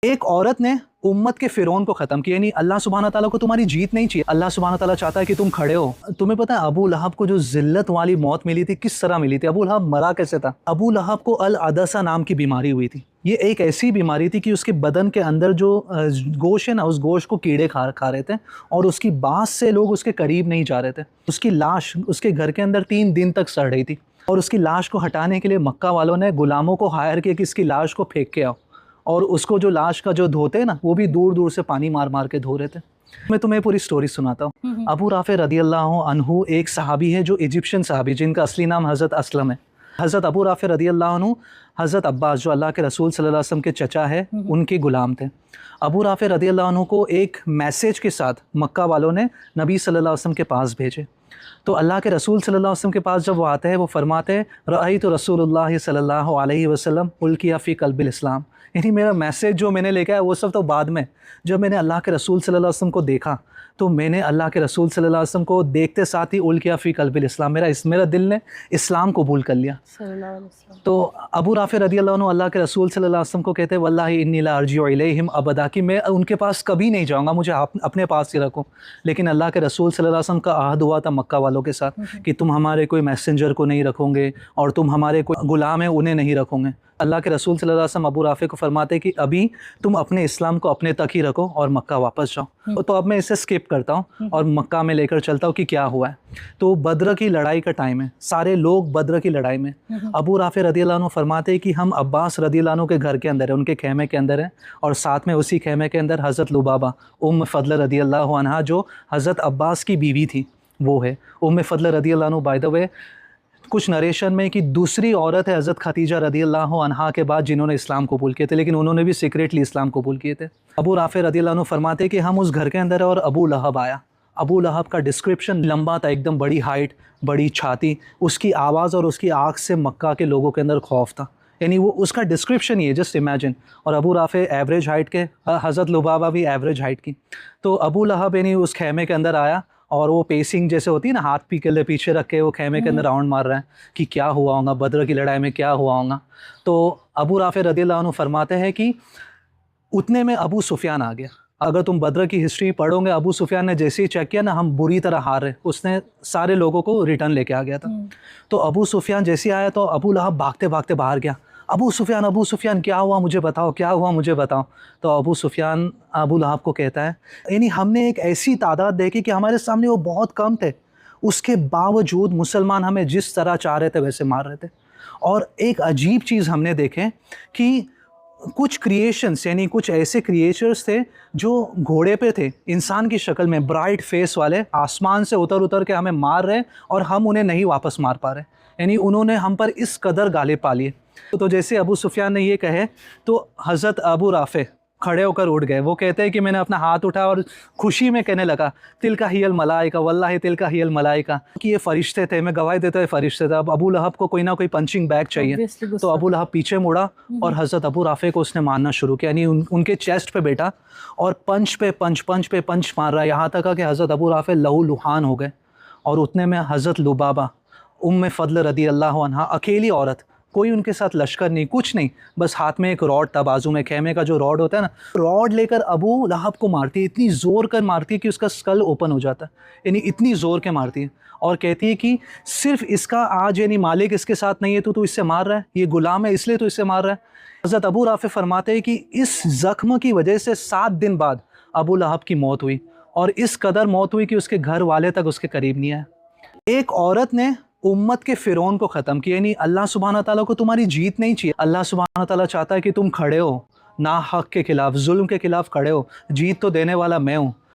एक औरत ने उम्मत के फ़िरौन को ख़त्म किया। यानी अल्लाह सुब्हाना ताला को तुम्हारी जीत नहीं चाहिए, अल्लाह सुब्हाना ताला चाहता है कि तुम खड़े हो। तुम्हें पता है अबू लहब को जो ज़िल्लत वाली मौत मिली थी किस तरह मिली थी? अबू लहब मरा कैसे था? अबू लहब को अल अदसा नाम की बीमारी हुई थी। ये एक ऐसी बीमारी थी कि उसके बदन के अंदर जो गोश्त है ना, उस गोश्त को कीड़े खा रहे थे और उसकी बाँस से लोग उसके करीब नहीं जा रहे थे। उसकी लाश उसके घर के अंदर 3 दिन तक सड़ रही थी और उसकी लाश को हटाने के लिए मक्का वालों ने गुलामों को हायर किया कि इसकी लाश को फेंक के आओ, और उसको जो लाश का जो धोते हैं ना, वो भी दूर दूर से पानी मार मार के धो रहे थे। मैं तुम्हें पूरी स्टोरी सुनाता हूँ। अबू राफ़े रदियल्लाहु अन्हु एक सहाबी है जो इजिप्शियन सहाबी, जिनका असली नाम हज़रत असलम है। हज़रत अबू राफ़े रदियल्लाहु अन्हु हज़रत अब्बास जो अल्लाह के रसूल सल्लल्लाहु अलैहि वसल्लम के चचा है, उनके ग़ुलाम थे। अबू राफ़े रदियल्लाहु अन्हु को एक मैसेज के साथ मक्का वालों ने नबी सल्लल्लाहु अलैहि वसल्लम के पास भेजे। तो अल्लाह के रसूल सल्लल्लाहु अलैहि वसल्लम के पास जब वो आते हैं, वो फरमाते हैं रअयतु रसूलुल्लाह सल्लल्लाहु अलैहि वसल्लम उल्किया फ़ी क़ल्बिल इस्लाम। यानी मेरा मैसेज जो मैंने लेके आया वो सब तो बाद में, जब मैंने अल्लाह के रसूल सल्लल्लाहु अलैहि वसल्लम को देखा तो मैंने अल्लाह के रसूल सल्लल्लाहु अलैहि वसल्लम को देखते साथ ही उल्किया फ़ी क़ल्बिल इस्लाम, मेरा दिल ने इस्लाम कबूल कर लिया। तो अबू राफ़े रदियल्लाहु अन्हु अल्लाह के रसूल सल्लल्लाहु अलैहि वसल्लम को कहते हैं वल्लाहि इन्नी ला अर्जिउ इलैहिम अबदा, कि मैं उनके पास कभी नहीं जाऊँगा, मुझे अपने पास ही रखो। लेकिन अल्लाह के रसूल सल्लल्लाहु अलैहि वसल्लम का अहद हुआ था मक्का वालों के साथ कि तुम हमारे कोई मैसेंजर को नहीं रखोगे और तुम हमारे कोई ग़ुलाम है उन्हें नहीं रखोगे। अल्लाह के रसूल सल्लल्लाहु अलैहि वसल्लम अबू राफ़े को फरमाते कि अभी तुम अपने इस्लाम को अपने तक ही रखो और मक्का वापस जाओ। तो अब मैं इसे स्किप करता हूँ और मक्का में लेकर चलता हूँ कि क्या हुआ है। तो बद्र की लड़ाई का टाइम है, सारे लोग बद्र की लड़ाई में। अबू राफ़े रदियल्लाहु अन्हु फरमाते हैं कि हम अब्बास रदियल्लाहु अन्हु के घर के अंदर है, उनके खेमे के अंदर है, और साथ में उसी खेमे के अंदर हज़रत लुबाबा उम्म फ़ज़ल रदियल्लाहु अन्हा जो हज़रत अब्बास की बीवी थी वो है। उम्म फ़ज़ल रदियल्लाहु अन्हु बाय द वे कुछ नरेशन में कि दूसरी औरत है हज़रत खदीजा रदियल्लाहु अन्हा के बाद जिन्होंने इस्लाम कबूल किए थे, लेकिन उन्होंने भी सीक्रेटली इस्लाम कबूल किए थे। अबू राफ़े रदियल्लाहु अन्हु फरमाते हैं कि हम उस घर के अंदर है और अबू लहब आया। अबू लहब का डिस्क्रिप्शन लंबा था, एकदम बड़ी हाइट, बड़ी छाती, उसकी आवाज़ और उसकी आँख से मक्का के लोगों के अंदर खौफ था। यानी वो उसका डिस्क्रिप्शन ये, जस्ट इमेजिन। और अबू राफ़े एवरेज हाइट के, हज़रत लुबाबा भी एवरेज हाइट की। तो अबू लहब यानी उस खेमे के अंदर आया और वो पेसिंग जैसे होती है ना, हाथ पीछे रख के वो खेमे के अंदर राउंड मार रहा है कि क्या हुआ होगा, बद्र की लड़ाई में क्या हुआ होगा। तो अबू राफ़े रदियल्लाहु अन्हु फरमाते हैं कि उतने में अबू सुफियान आ गया। अगर तुम बद्र की हिस्ट्री पढ़ोगे, अबू सुफियान ने जैसे ही चेक किया ना हम बुरी तरह हार रहे, उसने सारे लोगों को रिटर्न लेके आ गया था। तो अबू सुफियान जैसे ही आया तो अबू लहब भागते भागते बाहर गया, अबू सुफियान क्या हुआ मुझे बताओ, क्या हुआ मुझे बताओ। तो अबू सुफियान अबू लहब को कहता है यानी हमने एक ऐसी तादाद देखी कि हमारे सामने वो बहुत कम थे, उसके बावजूद मुसलमान हमें जिस तरह चाह रहे थे वैसे मार रहे थे। और एक अजीब चीज़ हमने देखे कि कुछ क्रिएशंस यानी कुछ ऐसे क्रिएचर्स थे जो घोड़े पे थे, इंसान की शक्ल में, ब्राइट फेस वाले, आसमान से उतर के हमें मार रहे और हम उन्हें नहीं वापस मार पा रहे। यानी उन्होंने हम पर इस कदर गालिब पा लिए। तो जैसे अबू सुफियान ने ये कहे तो हज़रत अबू राफ़े खड़े होकर उठ गए। वो कहते हैं कि मैंने अपना हाथ उठाया और खुशी में कहने लगा तिलका हियल मलाइका, वल्लाहि तिलका हियल मलाइका, कि ये फ़रिश्ते थे, मैं गवाही देता है फ़रिश्ते थे। अब अबू लहब को कोई ना कोई पंचिंग बैग चाहिए, तो अबू लहब पीछे मुड़ा और हज़रत अबू राफ़े को उसने मारना शुरू किया। यानी उनके चेस्ट पे बैठा और पंच पे पंच मार रहा है, यहाँ तक कि हज़रत अबू राफ़े लहू लुहान हो गए। और उतने में हज़रत लुबाबा उम्म फ़ज़ल रदियल्लाहु अन्हा, अकेली औरत, कोई उनके साथ लश्कर नहीं, कुछ नहीं, बस हाथ में एक रॉड था, बाजू में खेमे का जो रॉड होता है ना, रॉड लेकर अबू लहब को मारती है। इतनी ज़ोर कर मारती है कि उसका स्कल ओपन हो जाता है, यानी इतनी ज़ोर के मारती है। और कहती है कि सिर्फ इसका आज यानी मालिक इसके साथ नहीं है तो तू इससे मार रहा है, ये गुलाम है इसलिए तो इससे मार रहा है। हज़रत अबू राफ़े फरमाते हैं कि इस ज़ख्म की वजह से 7 दिन बाद अबू लहब की मौत हुई, और इस कदर मौत हुई कि उसके घर वाले तक उसके करीब नहीं आए। एक औरत ने उम्मत के फ़िरौन को ख़त्म किया। यानी अल्लाह सुब्हाना ताला को तुम्हारी जीत नहीं चाहिए, अल्लाह सुब्हाना ताला चाहता है कि तुम खड़े हो, ना हक़ के ख़िलाफ़, जुल्म के ख़िलाफ़ खड़े हो। जीत तो देने वाला मैं हूँ,